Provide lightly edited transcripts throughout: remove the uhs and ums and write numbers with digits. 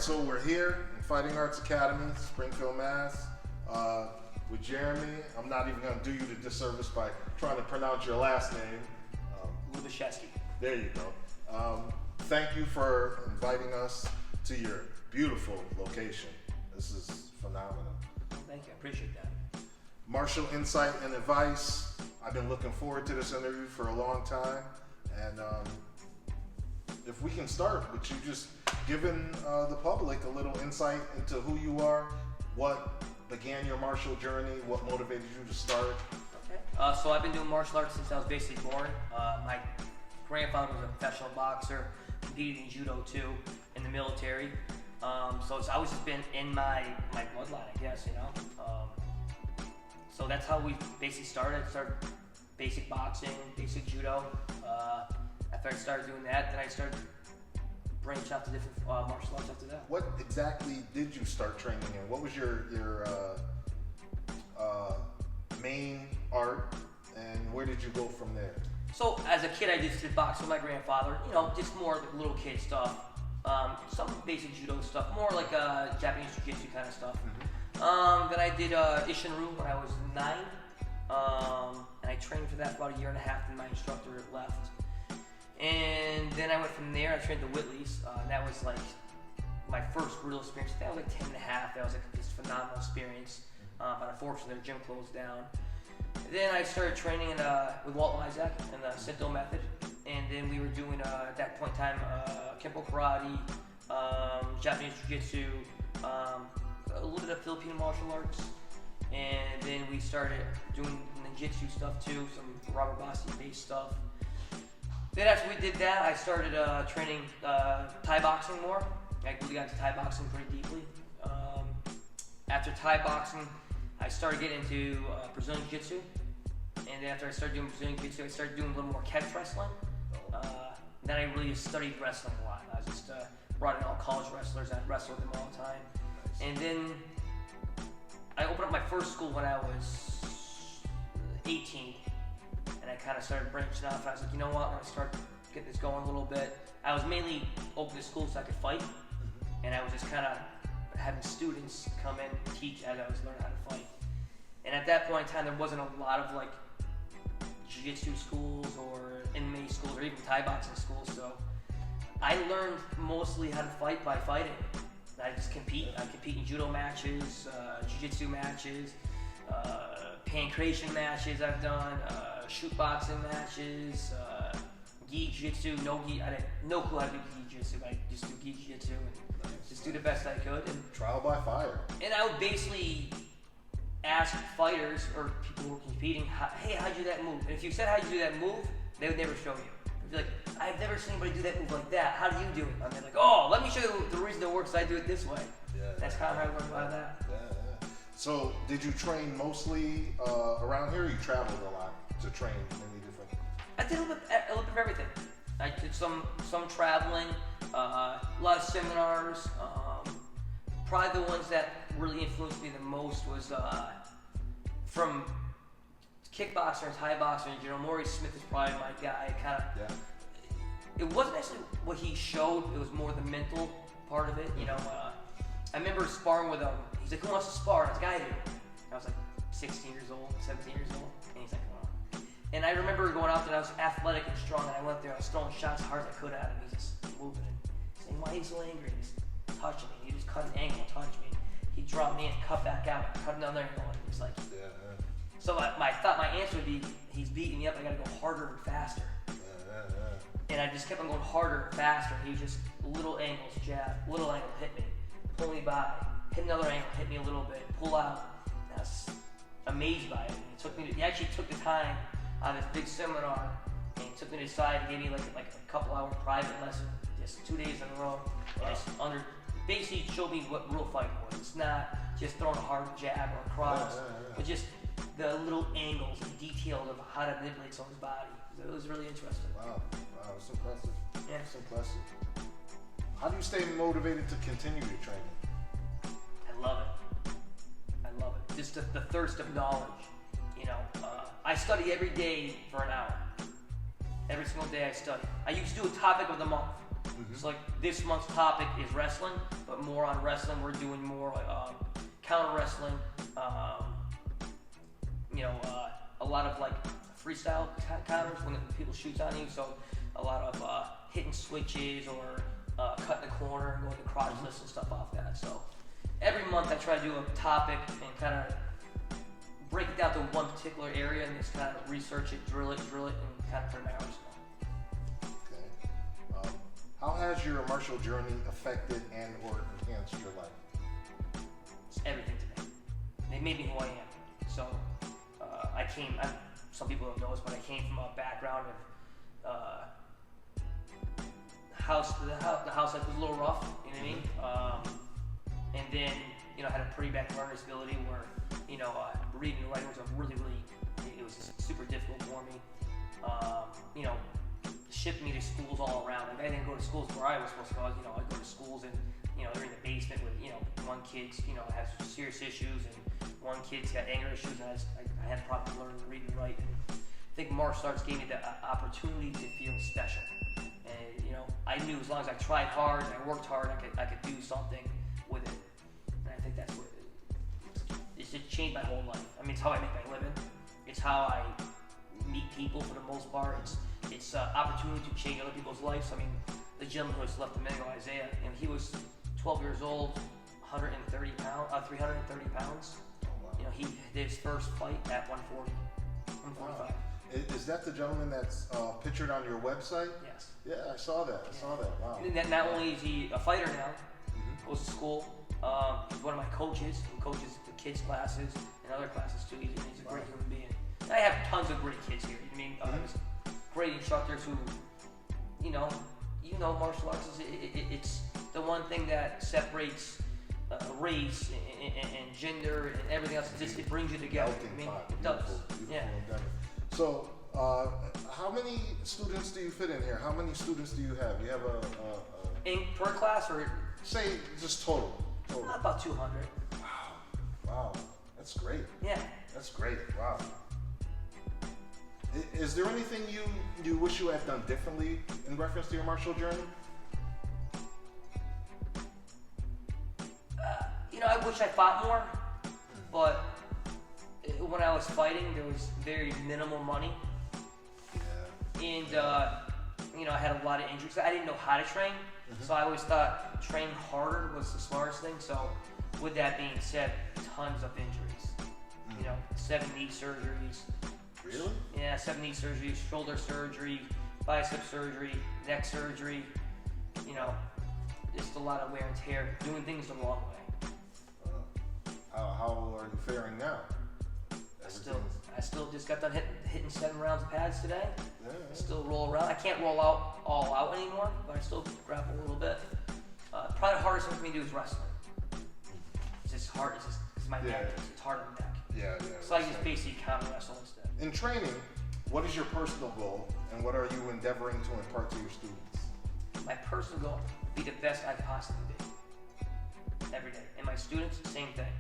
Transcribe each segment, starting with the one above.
so we're here in Fighting Arts Academy, Springfield, Mass. With Jeremy. I'm not even going to do you the disservice by trying to pronounce your last name. Libiszewski. There you go. Thank you for inviting us to your beautiful location. This is phenomenal. Thank you, I appreciate that. Martial insight and advice. I've been looking forward to this interview for a long time. And if we can start with you just giving the public a little insight into who you are, what began your martial journey, what motivated you to start? Okay. So I've been doing martial arts since I was basically born. My grandfather was a professional boxer, competed in judo too, in the military. So it's always just been in my bloodline, I guess, you know. So that's how we basically started basic boxing, basic judo. After I started doing that, then I started branching out to different martial arts after that. What exactly did you start training in? What was your main art, and where did you go from there? So as a kid, I just did boxing with my grandfather. You know, just more like little kid stuff. Some basic judo stuff, more like Japanese jiu-jitsu kind of stuff. Mm-hmm. Then I did Ishinryu when I was 9, and I trained for that for about a year and a half, and my instructor left. And then I went from there. I trained the Whitleys. That was like my first real experience. That was like 10 and a half. That was like this phenomenal experience. But unfortunately, their gym closed down. Then I started training with Walt and Isaac and the Sento method. And then we were doing, at that point in time, Kempo Karate, Japanese Jiu-Jitsu, a little bit of Filipino martial arts. And then we started doing ninjutsu stuff too, some Robert Bossi-based stuff. Then after we did that, I started training Thai boxing more. I really got into Thai boxing pretty deeply. After Thai boxing, I started getting into Brazilian Jiu-Jitsu. And then after I started doing Brazilian Jiu-Jitsu, I started doing a little more catch wrestling. Then I really studied wrestling a lot. I just brought in all college wrestlers. I wrestled with them all the time. And then I opened up my first school when I was 18. And I kind of started branching off. And I was like, you know what? I'm going to start getting this going a little bit. I was mainly open to school so I could fight. And I was just kind of having students come in and teach as I was learning how to fight. And at that point in time, there wasn't a lot of like jiu-jitsu schools or MMA schools or even Thai boxing schools. So I learned mostly how to fight by fighting. I just compete. I compete in judo matches, jiu-jitsu matches, pancration matches I've done, shoot boxing matches, gi jiu-jitsu, no gi. I had no clue how to do gi jiu-jitsu, but I just do gi jiu-jitsu and just do the best I could. And trial by fire. And I would basically ask fighters or people who were competing, hey, how'd you do that move? And if you said how'd you do that move, they would never show you. They'd be like, I've never seen anybody do that move like that. How do you do it? And they're like, oh, let me show you the reason it works. I do it this way. Yeah, that's kind of how I learned about that. Yeah. So did you train mostly around here, or you traveled a lot to train many different? I did a little bit of everything. I did some traveling, a lot of seminars. Probably the ones that really influenced me the most was from kickboxer and Thai boxer. You know, Maurice Smith is probably my guy. It wasn't actually what he showed. It was more the mental part of it. You know, I remember sparring with him. He's like, "Who wants to spar?" And I was like, "I do." I was like 16 years old, 17 years old, and he's like, "Oh." And I remember going out there. And I was athletic and strong, and I went there. I was throwing shots as hard as I could at him. He's just moving and saying, "Why are you so angry?" He's touching me. He just cut an angle, touch me. He dropped me and cut back out, cut another angle, and he was like. Yeah. So I thought my answer would be, he's beating me up. I got to go harder and faster. And I just kept on going harder and faster. He was just little angles, jab, little angle, hit me, pull me by, hit another angle, hit me a little bit, pull out. And I was amazed by it. He actually took the time on this big seminar, and he took me to the side and gave me like a couple-hour private lesson, just 2 days in a row. Wow. And basically showed me what real fighting was. It's not just throwing a hard jab or a cross, but just the little angles and details of how to manipulate someone's body. It was really interesting. Wow, it's impressive. Yeah. It's impressive. How do you stay motivated to continue your training? I love it. Just the thirst of knowledge. You know, I study every day for an hour. Every single day I study. I used to do a topic of the month. Mm-hmm. So like this month's topic is wrestling, but more on wrestling. We're doing more counter wrestling. A lot of like freestyle counters when people shoot on you. So a lot of hitting switches or cutting the corner and going to crotch lists and stuff off that. So every month I try to do a topic and kind of break it down to one particular area and just kind of research it, drill it, and kind of turn my hours. Okay. How has your martial journey affected and or enhanced your life? It's everything to me. They made me who I am. So some people don't know this, but I came from a background of the house life was a little rough, you know what I mean? And then, I had a pretty bad learning disability where, reading and writing was it was super difficult for me. Shipped me to schools all around. Like I didn't go to schools where I was supposed to go. I'd go to schools and, they're in the basement with, one kid's, has serious issues and one kid's got anger issues and I had problems learning to read and write. And I think martial arts gave me the opportunity to feel special. And, I knew as long as I tried hard and I worked hard, I could do something with it. And I think that's what it just changed my whole life. I mean, it's how I make my living. It's how I meet people for the most part. It's opportunity to change other people's lives. I mean, the gentleman who was left a minute ago, Isaiah, and he was 12 years old, 330 pounds. Oh, wow. He did his first fight at 140, 145. Wow. Is that the gentleman that's pictured on your website? Yes. Yeah, I saw that. Wow. And not only is he a fighter now, goes to school. He's one of my coaches, who coaches the kids' classes and other classes too. He's a great human being. And I have tons of great kids here. Great instructors who, martial arts it's the one thing that separates race and gender and everything else. It brings you together. It does. Yeah. So, how many students do you fit in here? How many students do you have? You have in per class or say just total? About 200. Wow, that's great. Yeah. That's great. Wow. Is there anything you wish you had done differently in reference to your martial journey? I wish I fought more, but when I was fighting, there was very minimal money. Yeah. And, I had a lot of injuries. I didn't know how to train, so I always thought training harder was the smartest thing. So with that being said, tons of injuries. 7 knee surgeries. Really? Yeah, 7 knee surgeries, shoulder surgery, bicep surgery, neck surgery. Just a lot of wear and tear, doing things the wrong way. How are you faring now? I still just got done hitting 7 rounds of pads today. Yeah. I still roll around. I can't roll out all out anymore, but I still grapple a little bit. Probably the hardest thing for me to do is wrestling. It's just hard. It's my neck. It's hard on the neck. Yeah. So I just basically counter wrestle instead. In training, what is your personal goal, and what are you endeavoring to impart to your students? My personal goal: be the best I can possibly be every day. And my students, same thing.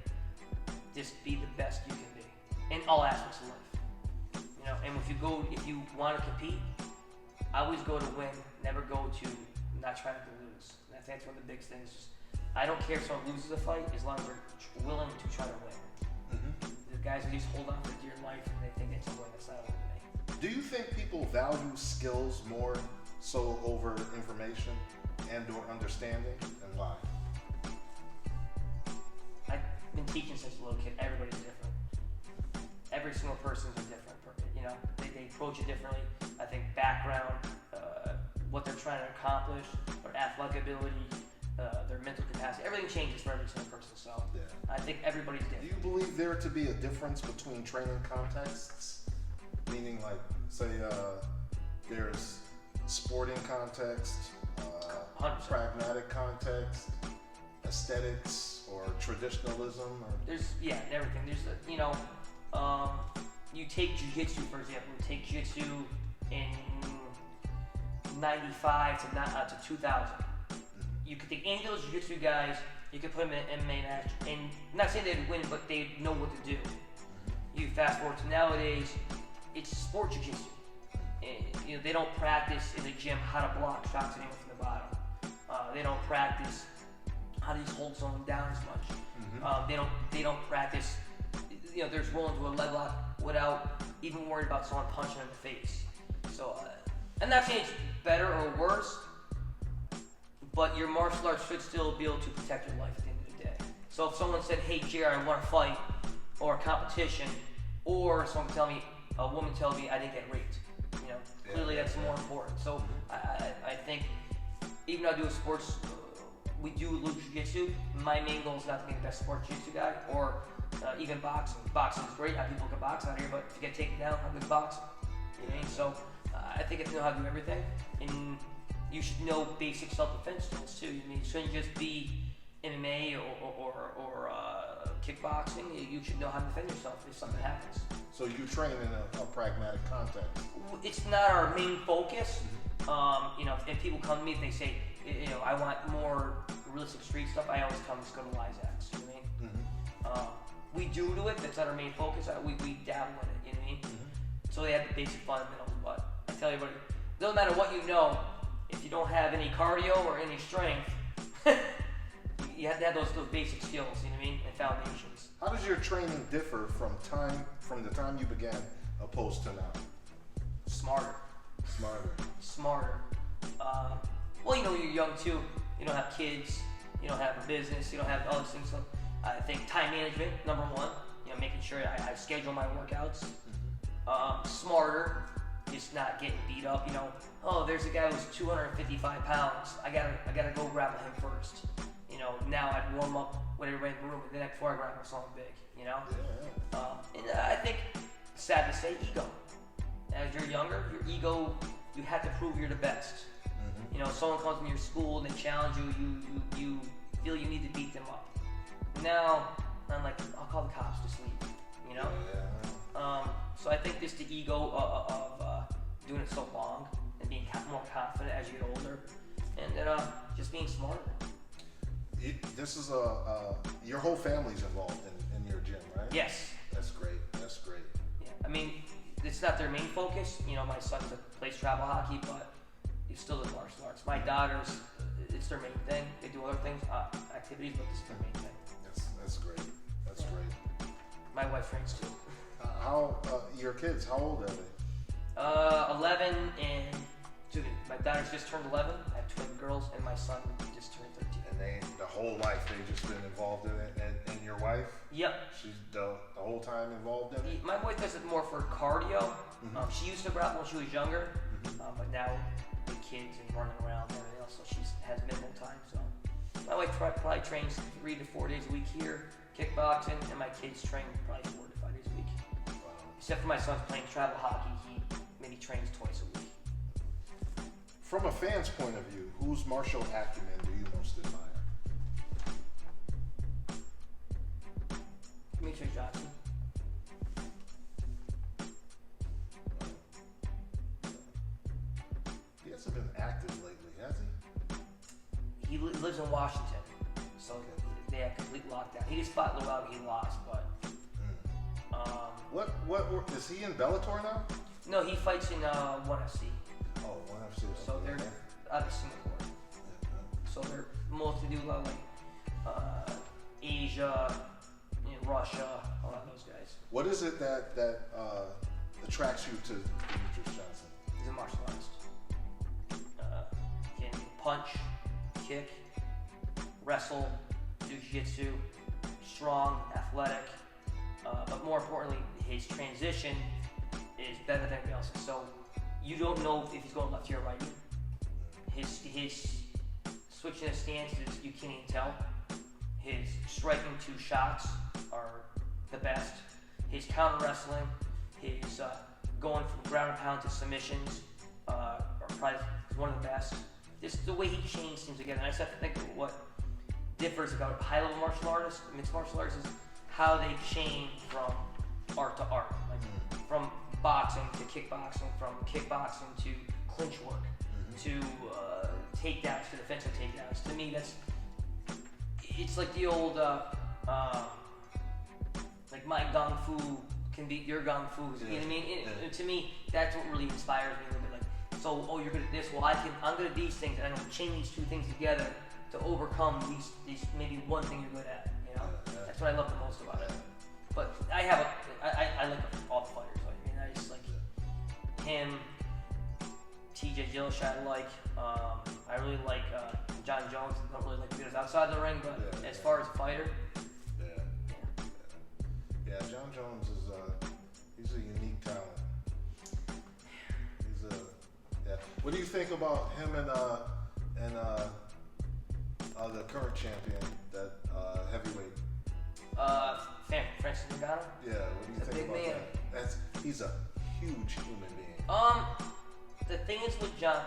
Just be the best you can be in all aspects of life. And if you want to compete, I always go to win. Never go to not trying to lose. And I think that's one of the big things. I don't care if someone loses a fight as long as they're willing to try to win. The guys who just hold on for dear life and they think it's a win. That's not a win to me. Do you think people value skills more so over information and or understanding, and why? I've been teaching since a little kid. Everybody's different. Every single person's a different. They approach it differently. I think background, what they're trying to accomplish, their athletic ability, their mental capacity, everything changes for every single person. So I think everybody's different. Do you believe there to be a difference between training contexts? Meaning, like, say, there's sporting context, 100%. pragmatic context, aesthetics, or traditionalism, or There's everything. There's you take jiu-jitsu for example. You take jiu-jitsu in 95 to 2000. You could take any of those jiu-jitsu guys. You could put them in an MMA match, and I'm not saying they'd win, but they know what to do. You fast forward to nowadays, it's sport jiu-jitsu. And, they don't practice in the gym how to block shots anymore from the bottom. They don't practice how to just hold someone down as much. They don't practice. There's rolling to a leg lock without even worried about someone punching in the face. So, I'm not saying it's better or worse, but your martial arts should still be able to protect your life at the end of the day. So if someone said, "Hey, Jerry, I want to fight," or a competition, or a woman tells me I didn't get raped, clearly that's more important. So I think even though I do a sports, we do jiu-jitsu. My main goal is not to be the best sports jiu-jitsu guy, or even boxing. Boxing is great. How people can box out here, but if you get taken down, how good boxing? You know what I mean? So I think if you know how to do everything, and you should know basic self-defense skills too. You shouldn't just be MMA or kickboxing. You should know how to defend yourself if something happens. So you train in a pragmatic context. It's not our main focus. If people come to me, if they say, I want more realistic street stuff, I always tell them to go to Libiszewski. You know what I mean? We do it. That's not our main focus. We dabble in it. You know what I mean? So they have the basic fundamentals. But I tell you what, it doesn't matter what you know. If you don't have any cardio or any strength, you have to have those basic skills, you know what I mean, and foundations. How does your training differ from the time you began opposed to now? Smarter. Well, you're young too. You don't have kids. You don't have a business. You don't have all these things. So I think time management, number one. Making sure I schedule my workouts. Smarter. Just not getting beat up, there's a guy who's 255 pounds. I gotta go grapple him first. Now I'd warm up with everybody in the room, and then before I grapple someone big, Yeah. And I think, sad to say, ego. As you're younger, your ego, you have to prove you're the best. Someone comes in your school and they challenge you feel you need to beat them up. Now, I'm like, I'll call the cops, just leave, So I think just the ego of doing it so long and being more confident as you get older, and then just being smarter. This is your whole family's involved in your gym, right? Yes. That's great. Yeah, I mean, it's not their main focus. My son plays travel hockey, but he still does martial arts. My daughters, it's their main thing. They do other things, activities, but this is their main thing. That's great. My wife trains too. How your kids? How old are they? 11 and my daughter's just turned 11. I have twin girls, and my son just turned 13. And the whole life they've just been involved in it. And your wife? Yep. She's the whole time involved in it. My wife does it more for cardio. She used to grapple when she was younger, but now with kids and running around and everything else, so she has minimal time. So my wife probably trains 3 to 4 days a week here, kickboxing, and my kids train probably 4 to 5 days a week. Wow. Except for my son's playing travel hockey, he maybe trains twice a week. From a fan's point of view, whose martial acumen do you most admire? Johnson. He hasn't been active lately, has he? He lives in Washington, so they have complete lockdown. He just fought Lou, he lost, but. What is he in Bellator now? No, he fights in 1FC. Oh, 1FC. So they're out of Singapore. So they're mostly do a lot like Asia, Russia, a lot of those guys. What is it that attracts you to Demetrius Johnson? He's a martial artist. He can punch, kick, wrestle, do jiu-jitsu, strong, athletic, but more importantly, his transition is better than everybody else's. So you don't know if he's going left or right. His switching his stances, you can't even tell. His striking 2 shots are the best. His counter wrestling, his going from ground and pound to submissions are probably one of the best. Just the way he chains things together. And I just have to think of what differs about high-level martial artists, mixed martial artists, is how they chain from art to art. Like from boxing to kickboxing, from kickboxing to clinch work, to takedowns, to defensive takedowns. To me, it's like the old, like my gung fu can beat your gung fu. You know what I mean? To me, that's what really inspires me a little bit. Like So, oh, you're good at this. Well, I'm good at these things, and I'm gonna chain these two things together to overcome these maybe one thing you're good at. You know, that's what I love the most about it. But I like all the fighters. I mean, I just like him, TJ Dillashaw. I like. I really like John Jones. I don't really like the guys outside the ring, but as far as a fighter, yeah, John Jones is he's a unique talent. What do you think about him and the current champion, that heavyweight? Francis Ngannou. Yeah, what do you think about that? He's a huge human being. The thing is with John,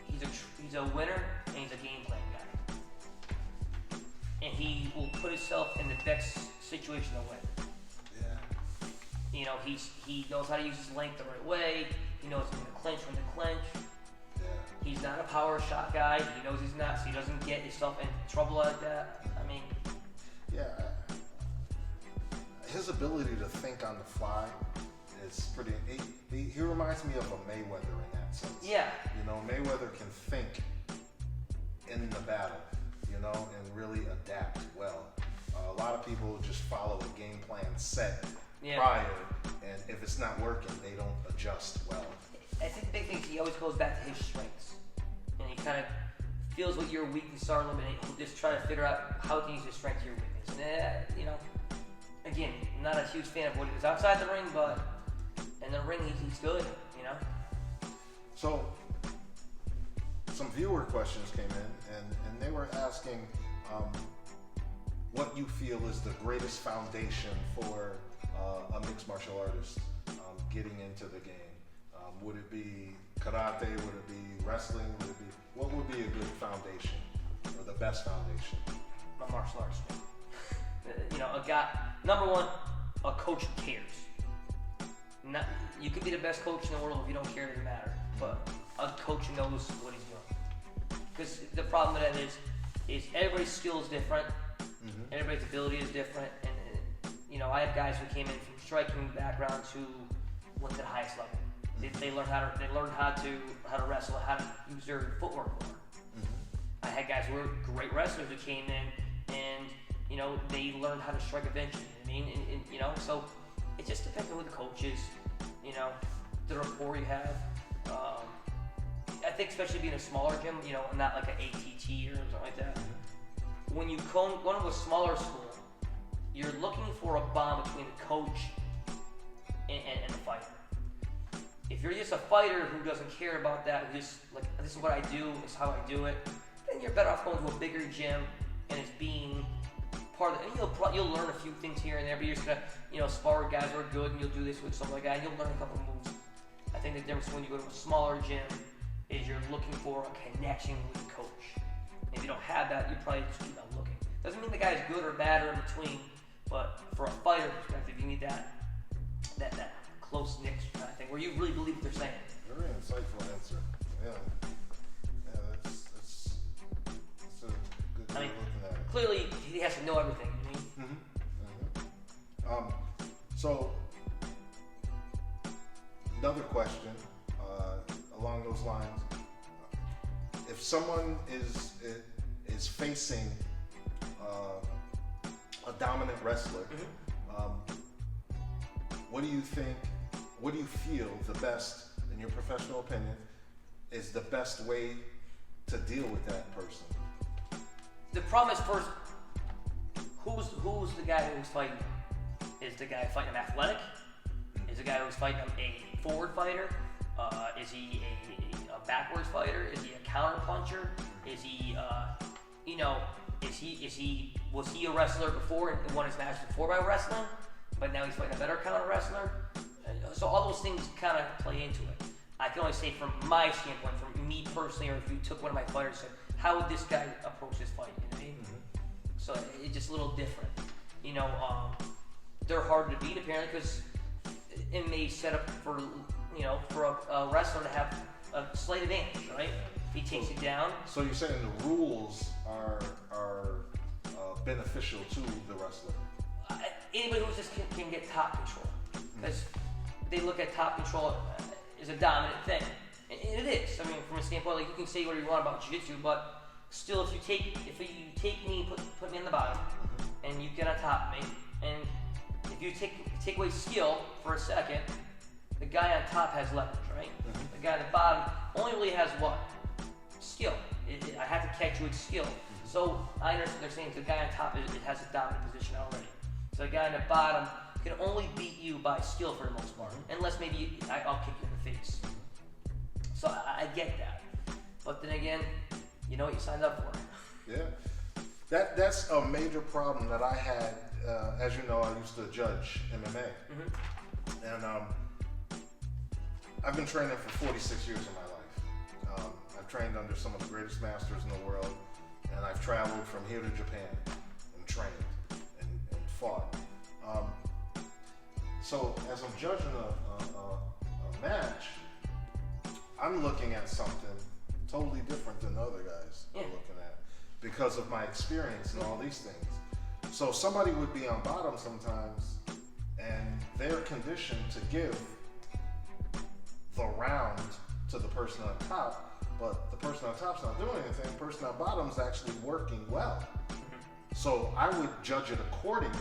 he's a winner and he's a game plan guy, and he will put himself in the best situation to win. Yeah. You know, he knows how to use his length the right way. He knows when to clinch, Yeah. He's not a power shot guy. He knows he's not, so he doesn't get himself in trouble like that. I mean, yeah. His ability to think on the fly is pretty. He reminds me of a Mayweather in that sense. Yeah. You know, Mayweather can think in the battle, you know, and really adapt well. A lot of people just follow a game plan set prior, and if it's not working, they don't adjust well. I think the big thing is he always goes back to his strengths, and he kind of feels what your weaknesses are, and he'll just try to figure out how to use his strength to your weakness. And you know, again, not a huge fan of what he does outside the ring, but in the ring he's good. You know. So, some viewer questions came in, and they were asking what you feel is the greatest foundation for a mixed martial artist getting into the game. Would it be karate? Would it be wrestling? What would be a good foundation, or the best foundation? A martial arts fan. You know, a guy. Number one, a coach who cares. You could be the best coach in the world if you don't care. It doesn't matter. But a coach who knows what he's doing. Because the problem with that is everybody's skill is different. Mm-hmm. Everybody's ability is different, and you know, I have guys who came in from striking backgrounds who went to the highest level. They learned how to wrestle, how to use their footwork more. Mm-hmm. I had guys who were great wrestlers who came in, and you know, they learned how to strike eventually. I mean, and you know, so it just depends on who the coach is. You know, the rapport you have. I think especially being a smaller gym, you know, not like an ATT or something like that. When you go to a smaller school, you're looking for a bond between the coach and the fighter. If you're just a fighter who doesn't care about that, who just like, this is what I do, this is how I do it, then you're better off going to a bigger gym and it's being part of it. And you'll learn a few things here and there, but you're just gonna, you know, spar with guys who are good, and you'll do this with something like that, and you'll learn a couple moves. I think the difference when you go to a smaller gym is you're looking for a connection with the coach. If you don't have that, you probably just keep on looking. Doesn't mean the guy's good or bad or in between, but for a fighter perspective, you need that close-knit kind of thing where you really believe what they're saying. Very insightful answer. Yeah, that's a good way of looking at it. Clearly, he has to know everything. You know? So another question along those lines. If someone is facing a dominant wrestler, what do you think? What do you feel the best, in your professional opinion, is the best way to deal with that person? The problem is first, who's the guy who's fighting? Is the guy fighting him athletic? Is the guy who's fighting him a forward fighter? Is he a backwards fighter? Is he a counter puncher? Is he, was he a wrestler before and won his match before by wrestling, but now he's fighting a better counter wrestler? So all those things kind of play into it. I can only say from my standpoint, from me personally, or if you took one of my fighters and said, how would this guy approach this fight? You know what I mean? So it's just a little different. You know, they're hard to beat apparently because it may set up for, you know, for a wrestler to have a slight advantage, right? He takes it down. So you're saying the rules are beneficial to the wrestler? Anybody who just can get top control, because they look at top control. is a dominant thing. And it is. I mean, from a standpoint, like you can say whatever you want about jiu-jitsu, but still, if you take me, put me in the bottom, and you get on top of me, and if you take away skill for a second, the guy on top has leverage, right? The guy at the bottom only really has what? Skill. I have to catch you with skill. So I understand they're saying the guy on top it has a dominant position already. So the guy on the bottom can only beat you by skill for the most part, unless maybe I'll kick you in the face. So I get that, but then again, you know what you signed up for. Yeah, that's a major problem that I had. As you know, I used to judge MMA, and I've been training for 46 years of my life. I've trained under some of the greatest masters in the world, and I've traveled from here to Japan and trained and fought. So as I'm judging a match, I'm looking at something totally different than other guys are looking at because of my experience and all these things. So somebody would be on bottom sometimes, and they're conditioned to give the round to the person on top, but the person on top's not doing anything. The person on bottom's actually working well. So I would judge it accordingly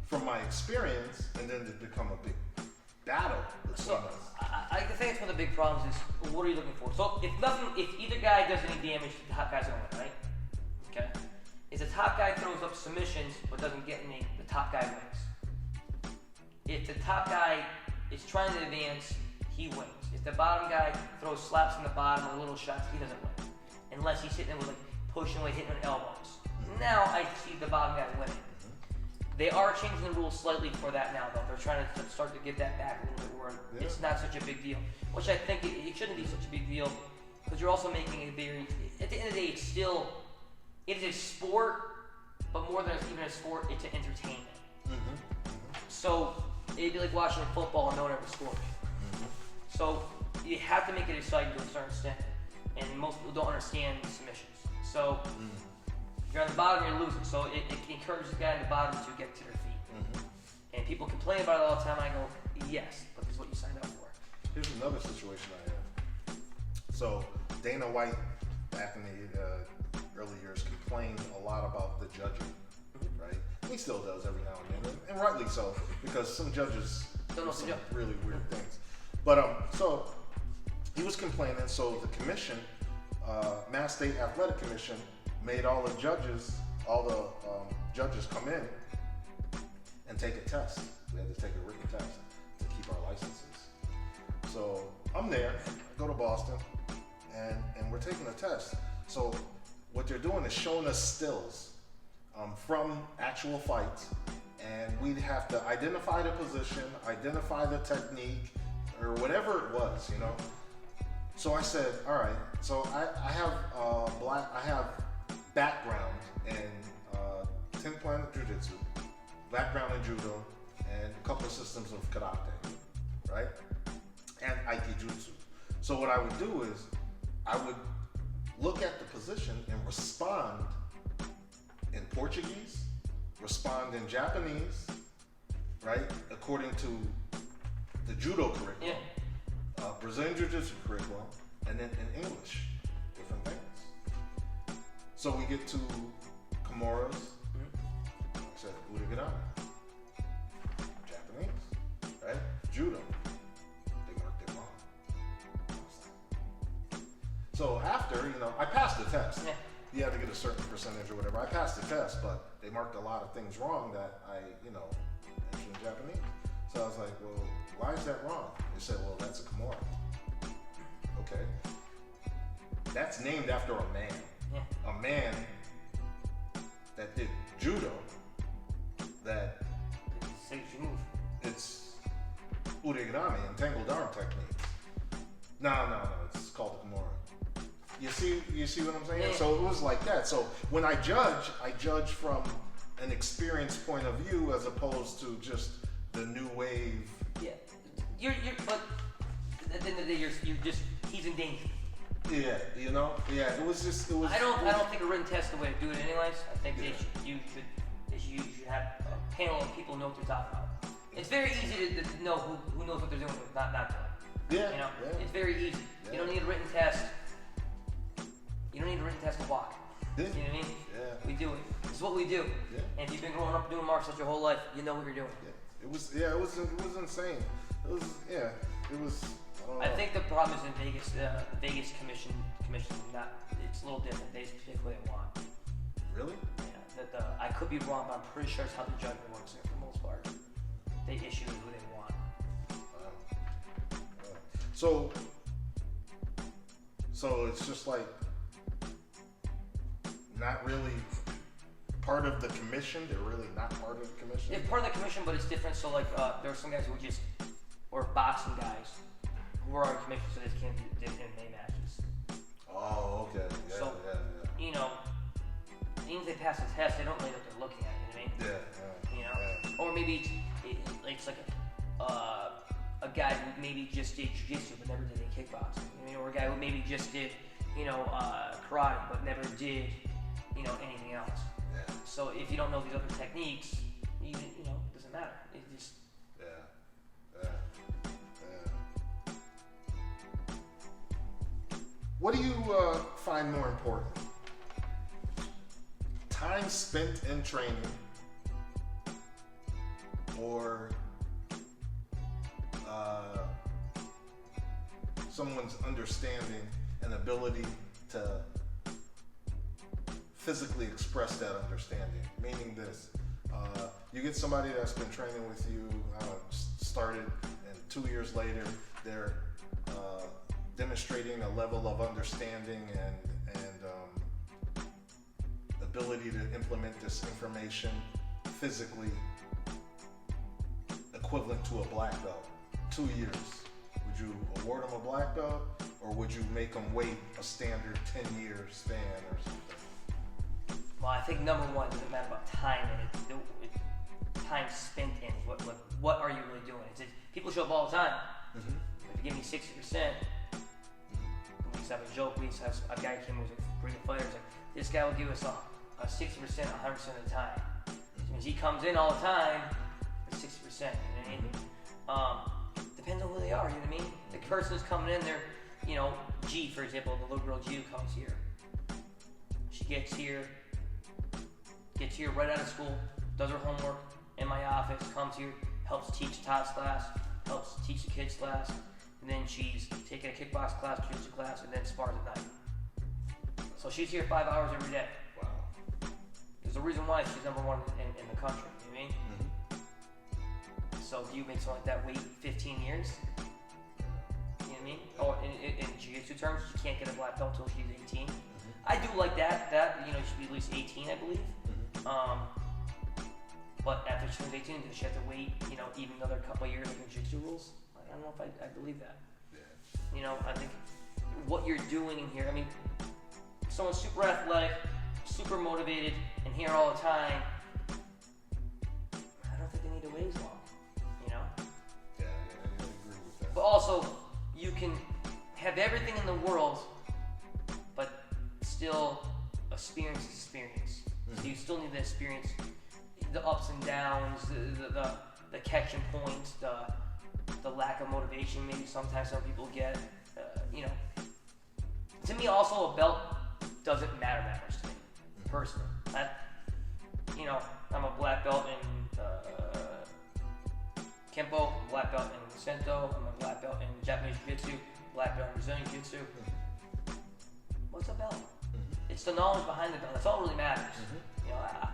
from my experience, and then it become a big battle between us. I think it's one of the big problems is what are you looking for? So if either guy does any damage, the top guy's gonna win, right? Okay. If the top guy throws up submissions but doesn't get any, the top guy wins. If the top guy is trying to advance, he wins. If the bottom guy throws slaps in the bottom or little shots, he doesn't win. Unless he's hitting with like pushing away, hitting with elbows. Now I see the bottom guy winning. They are changing the rules slightly for that now, though. They're trying to start to get that back a little bit where it's not such a big deal. Which I think it shouldn't be such a big deal, because you're also making a very, at the end of the day, it is a sport, but more than even a sport, it's an entertainment. So it'd be like watching football and no one ever scores. So you have to make it exciting to a certain extent, and most people don't understand the submissions. So if you're on the bottom, you're losing. So it encourages the guy on the bottom to get to their feet. And people complain about it all the time. I go, yes, but this is what you signed up for. Here's another situation I have. So Dana White, back in the early years, complained a lot about the judging, right? He still does every now and then, and rightly so, because some judges do some really weird things. But so he was complaining. So the commission, Mass State Athletic Commission, made all the judges come in and take a test. We had to take a written test to keep our licenses. So I'm there, I go to Boston, and we're taking a test. So what they're doing is showing us stills from actual fights, and we'd have to identify the position, identify the technique, or whatever it was, you know. So I said, all right. So I have background in 10th Planet Jiu-Jitsu, background in Judo, and a couple of systems of Karate, right? And Karate-Jutsu. So what I would do is I would look at the position and respond in Portuguese, respond in Japanese, right? According to the Judo curriculum, Brazilian Jiu-Jitsu curriculum, and then in English, different things. So we get to Kimuras, I said Uruguay, Japanese, right? Judo, they marked it wrong. So after, you know, I passed the test. You had to get a certain percentage or whatever. I passed the test, but they marked a lot of things wrong that I, you know, mentioned in Japanese. So I was like, well, why is that wrong? They said, well, that's a Kimura. Okay. That's named after a man. A man that did judo, that it's urigami and tangled arm techniques. No, it's called the Kimura. You see what I'm saying? So it was like that. So when I judge from an experience point of view as opposed to just the new wave. But at the end of the day, he's in danger. It was. I don't think a written test is the way to do it, anyways. I think you should have a panel of people know what they're talking about. It's very easy to know who knows what they're doing with not doing. Yeah. You know, Yeah. it's very easy. Yeah. You don't need a written test. You don't need a written test to walk. Yeah. You know what I mean? Yeah. We do it. It's what we do. Yeah. And if you've been growing up doing martial arts your whole life, you know what you're doing. Yeah. It was insane. It was I don't know. I think the problem is in Vegas. The Vegas commission not. It's a little different. They just pick who they want. Really? Yeah. I could be wrong, but I'm pretty sure it's how the judgment works there for the most part. They issue who they want. So it's just like not really part of the commission. They're really not part of the commission. It's part of the commission, but it's different. So like there are some guys who or boxing guys who are on commission, so they can't do MMA matches. Oh, okay. Yeah, So, yeah. you know, even if they pass the test, they don't really know what they're looking at. You know what I mean? Yeah. You know, Yeah. or maybe it's like a guy who maybe just did jiu-jitsu but never did any kickboxing. You know, or a guy who maybe just did karate but never did anything else. Yeah. So if you don't know these other techniques, it doesn't matter. It just What do you find more important? Time spent in training or someone's understanding and ability to physically express that understanding? Meaning this, you get somebody that's been training with you, started, and 2 years later, they're demonstrating a level of understanding and ability to implement this information physically equivalent to a black belt. 2 years. Would you award them a black belt, or would you make them wait a standard 10-year span or something? well, I think number one, it doesn't matter about time in it. Time spent in it. What are you really doing? People show up all the time. Mm-hmm. If you give me 60%, we used to have a joke. We used to have a guy came who was a great fighter. He's like, this guy will give us a 60% 100% of the time. Which means he comes in all the time for 60%. You know what I mean? Depends on who they are. You know what I mean? The person who's coming in there, G, for example, the little girl G who comes here. She gets here right out of school, does her homework in my office, comes here, helps teach Todd's class, helps teach the kids' class, and then she's taking a kickbox class, jiu-jitsu class, and then spars at night. So she's here 5 hours every day. Wow. There's a reason why she's number one in the country. You know what I mean? Mm-hmm. So do you make something like that wait 15 years? You know what I mean? Or in jiu-jitsu terms, she can't get a black belt until she's 18. Mm-hmm. I do like that. She should be at least 18, I believe. Mm-hmm. But after she turns 18, does she have to wait, even another couple of years like in jiu-jitsu rules? I don't know if I believe that. Yeah. I think what you're doing in here, I mean, someone's super athletic, super motivated, and here all the time, I don't think they need to wait as long, Yeah, I agree with that. But also, you can have everything in the world, but still experience. Mm-hmm. So you still need to experience the ups and downs, the catching points, the lack of motivation maybe sometimes some people get. To me, also a belt doesn't matter that much to me personally. I'm a black belt in Kempo, black belt in Sento, I'm a black belt in Japanese Jiu-Jitsu, black belt in Brazilian Jiu-Jitsu. What's a belt? Mm-hmm. It's the knowledge behind the belt. That's all that really matters. Mm-hmm.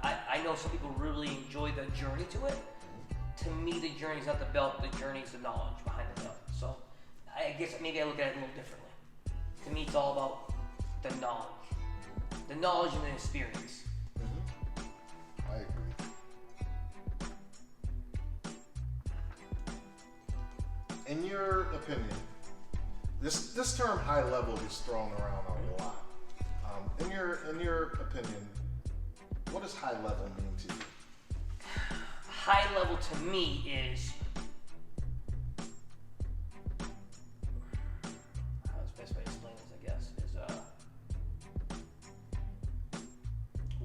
I know some people really enjoy the journey to it. To me, the journey is not the belt. The journey is the knowledge behind the belt. So I guess maybe I look at it a little differently. To me, it's all about the knowledge. The knowledge and the experience. Mm-hmm. I agree. In your opinion, this term high level is thrown around a lot. In your opinion, what does high level mean to you? High level to me is, how's the best way to explain this, I guess, is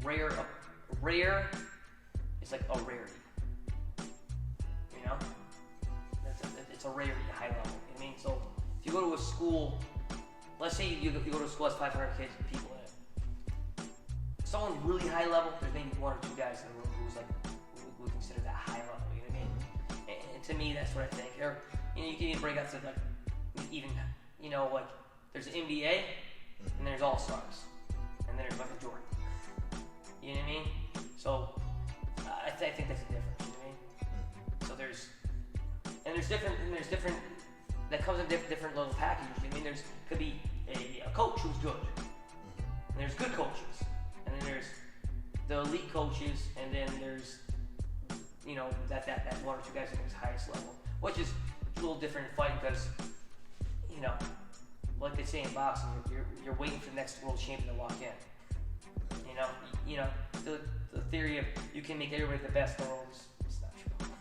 rare is like a rarity. It's a rarity, high level. I mean, so if you go to a school, let's say you go to a school that's 500 people in it. Someone really high level, there's maybe one or two guys in the room who's like, who would consider that high level, you know what I mean? And to me, that's what I think. Or, you know, you can even break out to like, even, you know, like, there's an NBA, and there's All-Stars, and then there's Michael Jordan. You know what I mean? So, I think that's the difference, you know what I mean? So there's different, that comes in different little packages. I mean, could be a coach who's good, and there's good coaches, and then there's the elite coaches, and then there's, you know, that one or two guys at his highest level, which is a little different in fighting because, you know, like they say in boxing, you're waiting for the next world champion to walk in. You know, the theory of you can make everybody the best in the world is not true.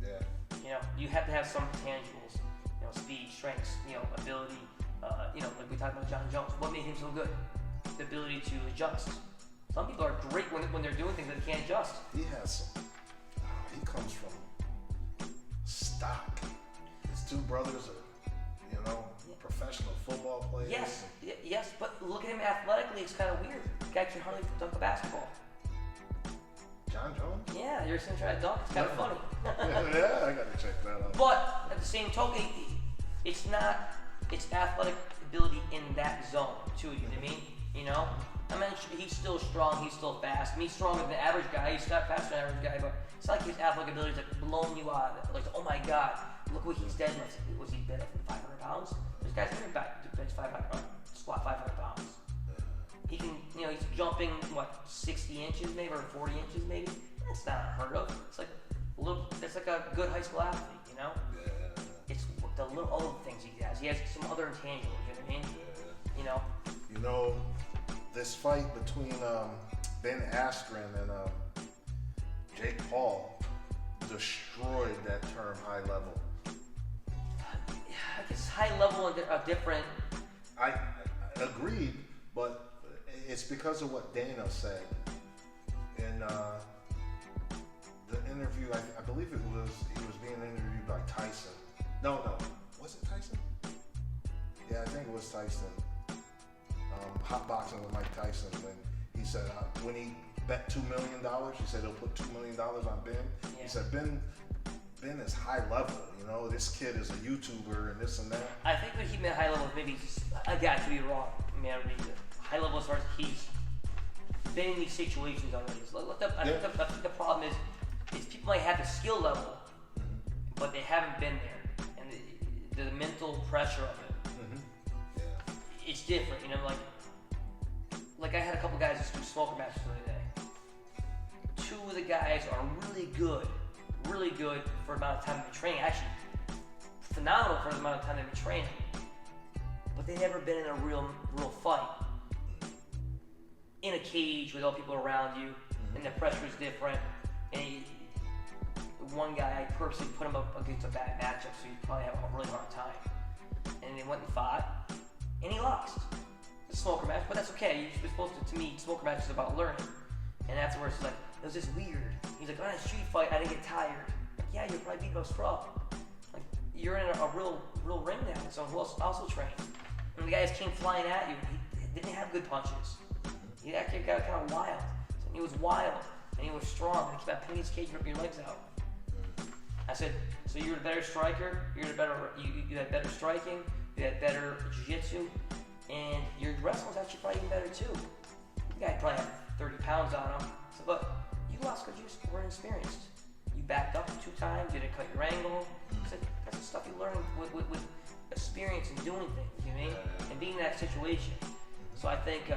Yeah. You know, you have to have some tangibles. You know, speed, strengths, you know, ability. You know, like we talked about John Jones. What made him so good? The ability to adjust. Some people are great when they're doing things that they can't adjust. He has some. He comes from stock. His two brothers are, you know, professional football players. Yes, but look at him athletically. It's kind of weird. The guy can hardly dunk a basketball. John Jones? Yeah, you're seeing him try to dunk. It's kind of funny. Yeah, I gotta check that out. But at the same token, it's athletic ability in that zone too. You know what I mean? You know, I mean, he's still strong. He's still fast. I mean, he's stronger than the average guy. He's not faster than the average guy, but it's not like his athletic ability is like blowing you out of it. Like, oh my God, look what he's deadlifted. Was he deadlifting 500 pounds? There's guys in back to bench 500, squat 500 pounds. He can, you know, he's jumping what 60 inches maybe or 40 inches maybe. That's not unheard of. It's like it's like a good high school athlete, you know. Yeah. It's the little other things he has. He has some other intangibles. You know what I mean? Yeah. You know. You know, this fight between Ben Askren and Jake Paul destroyed that term high level. I guess high level are different. I agreed, but it's because of what Dana said in the interview. I believe he was being interviewed by Tyson. No, was it Tyson? Yeah, I think it was Tyson. Hot boxing with Mike Tyson when he said when he bet $2 million, he said he'll put $2 million on Ben. Yeah. He said Ben is high level, you know. This kid is a YouTuber and this and that. I think what he meant high level, maybe I got to be wrong. I mean, high level as far as he's been in these situations already. So I think the problem is people might have the skill level, but they haven't been there, and the mental pressure of it. It's different, you know. Like I had a couple guys do smoker matches the other day. Two of the guys are really good for the amount of time they've been training. Actually, phenomenal for the amount of time they've been training. But they've never been in a real fight. In a cage with all people around you, and the pressure is different. And one guy, I purposely put him up against a bad matchup, so he'd probably have a really hard time. And they went and fought, and he lost. It's a smoker match, but that's okay. You're supposed to me, smoker match is about learning. And afterwards, it's like, it was just weird. He's like, on a street fight, I didn't get tired. Like, yeah, you're probably beating a scrub. Like, you're in a real ring now with someone who also trained. And the guys came flying at you. He didn't have good punches. He actually got kind of wild. So he was wild, and he was strong. And he kept pinning his cage and ripping your legs out. I said, so you're the better striker, you had better striking, you had better jiu-jitsu, and your wrestling's actually probably even better too. You guy probably had 30 pounds on him. So, but you lost because you were inexperienced. You backed up 2 times, you didn't cut your angle. I said, that's the stuff you learn with experience and doing things, you know what I mean? And being in that situation. So I think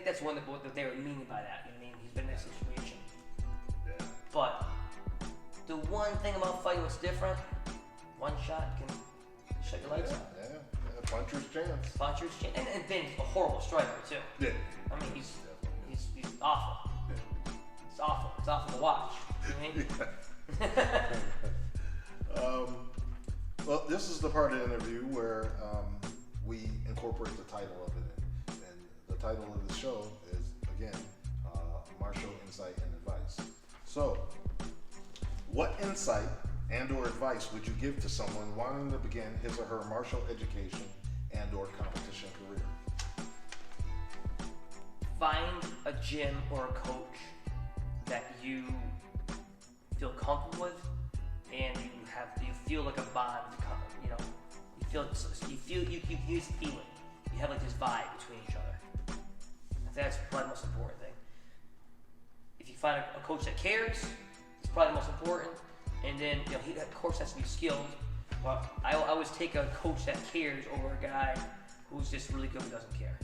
that's what they were meaning by that. You know what I mean? He's been in that situation. Yeah. But the one thing about fighting that's different, one shot can shut your legs out. Yeah. Puncher's chance. And Ben's a horrible striker too. Yeah. I mean, he's awful. Yeah. It's awful. It's awful to watch. You know what I mean? Well, this is the part of the interview where we incorporate the title of it. And the title of the show is, again, Martial Insight and Advice. So, what insight and or advice would you give to someone wanting to begin his or her martial education and or competition career? Find a gym or a coach that you feel comfortable with, and you feel like a bond. You can use feeling. You have like this vibe between each other. That's probably the most important thing. If you find a coach that cares, it's probably the most important. And then he of course has to be skilled. But I always take a coach that cares over a guy who's just really good but doesn't care.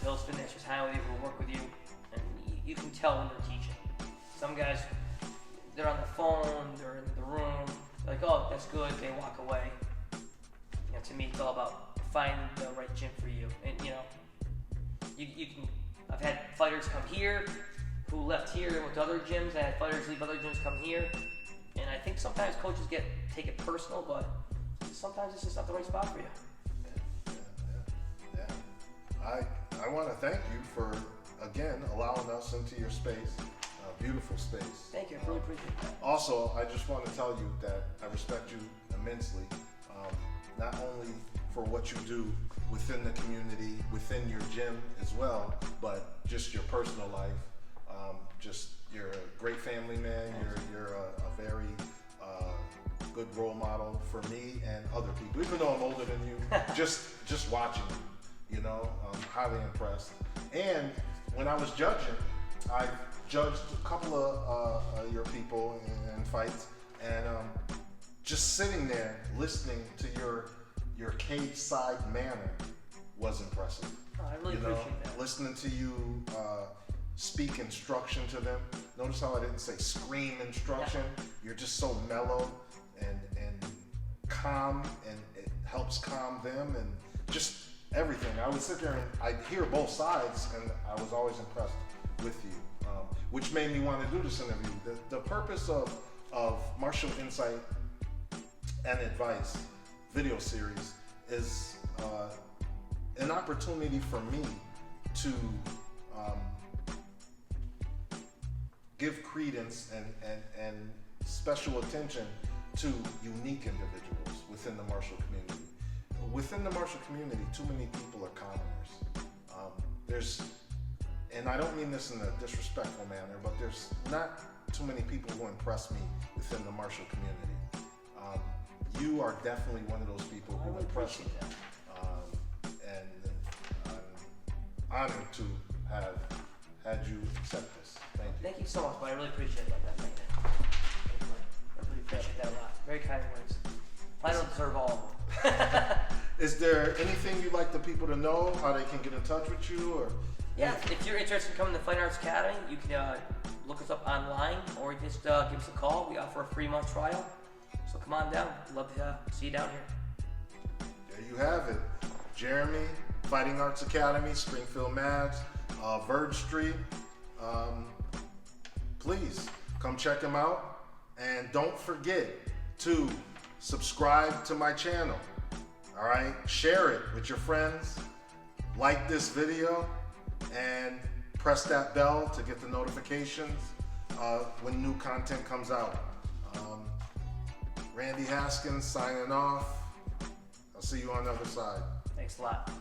He'll spend extra time with you, he'll work with you, and you can tell when they're teaching. Some guys, they're on their phone, they're in the room, they're like, oh, that's good, they walk away. To me, it's all about finding the right gym for you. And you can. I've had fighters come here who left here and went to other gyms. I had fighters leave other gyms, come here. And I think sometimes coaches take it personal, but sometimes it's just not the right spot for you. Yeah. I want to thank you for, again, allowing us into your space, a beautiful space. Thank you, I really appreciate that. Also, I just want to tell you that I respect you immensely, not only for what you do within the community, within your gym as well, but just your personal life. You're a great family man. You're a very good role model for me and other people. Even though I'm older than you, just watching you, I'm highly impressed. And when I was judging, I judged a couple of your people in fights, and just sitting there listening to your cage side manner was impressive. Oh, I really appreciate that. Listening to you speak instruction to them. Notice how I didn't say scream instruction. Yeah. You're just so mellow and calm, and it helps calm them, and just everything. I would sit there and I'd hear both sides, and I was always impressed with you, which made me want to do this interview. The purpose of Martial Insight and Advice video series is an opportunity for me to give credence and special attention to unique individuals within the martial community. Within the martial community, too many people are commoners. And I don't mean this in a disrespectful manner, but there's not too many people who impress me within the martial community. You are definitely one of those people who impress me. And I'm honored to have had you accept this. Thank you. Thank you so much, but I really appreciate it like that. Thank you. I really appreciate that a lot. Very kind words. I don't deserve all of them. Is there anything you'd like the people to know, how they can get in touch with you? Or yeah, if you're interested in coming to Fine Arts Academy, you can look us up online, or just give us a call. We offer a free month trial. So come on down. Love to see you down here. There you have it. Jeremy, Fighting Arts Academy, Springfield, Mass, Verge Street. Please come check him out. And don't forget to subscribe to my channel. All right? Share it with your friends. Like this video. And press that bell to get the notifications when new content comes out. Randy Haskins signing off. I'll see you on the other side. Thanks a lot.